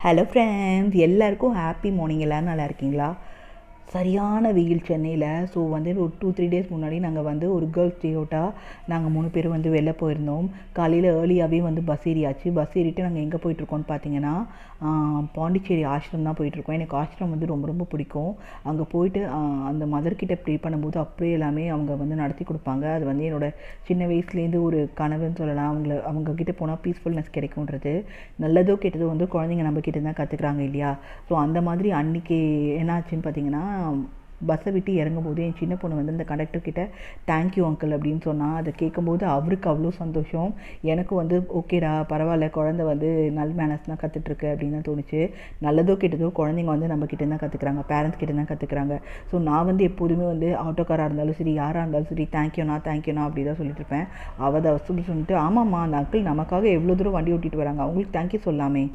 Hello friends, எல்லாருக்கும் happy morning. எல்லோரும் நல்லா இருக்கீங்களா? சரியான வெயில் சென்னையில். ஸோ வந்து ஒரு 2-3 டேஸ் முன்னாடி நாங்கள் வந்து ஒரு கேர்ள்ஸ் டே அவுட்டாக நாங்கள் 3 பேர் வந்து வெளில போயிருந்தோம். காலையில் ஏர்லியாகவே வந்து பஸ் ஏறியாச்சு. பஸ் ஏறிட்டு நாங்கள் எங்கே போயிட்டுருக்கோம்னு பார்த்தீங்கன்னா பாண்டிச்சேரி ஆஷ்ரம் தான் போயிட்டுருக்கோம். எனக்கு ஆஷ்ரம் வந்து ரொம்ப ரொம்ப பிடிக்கும். அங்கே போயிட்டு அந்த மதர்கிட்ட ப்ரே பண்ணும்போது அப்படியே எல்லாமே அவங்க வந்து நடத்தி கொடுப்பாங்க. அது வந்து என்னோடய சின்ன வயசுலேருந்து ஒரு கனவுன்னு சொல்லலாம். அவங்கக்கிட்ட போனால் பீஸ்ஃபுல்னஸ் கிடைக்குன்றது. நல்லதோ கெட்டதோ வந்து குழந்தைங்க நம்மக்கிட்ட தான் கற்றுக்குறாங்க இல்லையா? ஸோ அந்த மாதிரி அன்றைக்கி என்னாச்சுன்னு பார்த்தீங்கன்னா, பஸ்ஸை விட்டு இறங்கும்போது என் சின்ன பொண்ணு வந்து அந்த கண்டக்டர்கிட்ட தேங்க்யூ அங்கிள் அப்படின்னு சொன்னால், அதை கேட்கும்போது அவருக்கு அவ்வளோ சந்தோஷம். எனக்கு வந்து ஓகேடா, பரவாயில்ல, குழந்தை வந்து நல்ல மேனர்ஸ் தான் கற்றுட்ருக்கு அப்படின்னு தான் தோணுச்சு. நல்லதோ கெட்டதோ குழந்தைங்க வந்து நம்மக்கிட்ட தான் கற்றுக்குறாங்க, பேரண்ட்ஸ் கிட்ட தான் கற்றுக்குறாங்க. ஸோ நான் வந்து எப்போதுமே வந்து ஆட்டோக்காராக இருந்தாலும் சரி, யாராக இருந்தாலும் சரி, தேங்க்யூண்ணா அப்படி தான் சொல்லிட்டு இருப்பேன். அவள் அதை சொல்லிட்டு, ஆமாம்மா, அந்த அங்கிள் நமக்காக எவ்வளோ தூரம் வண்டி ஓட்டிகிட்டு வராங்க, அவங்களுக்கு தேங்க்யூ சொல்லாமே.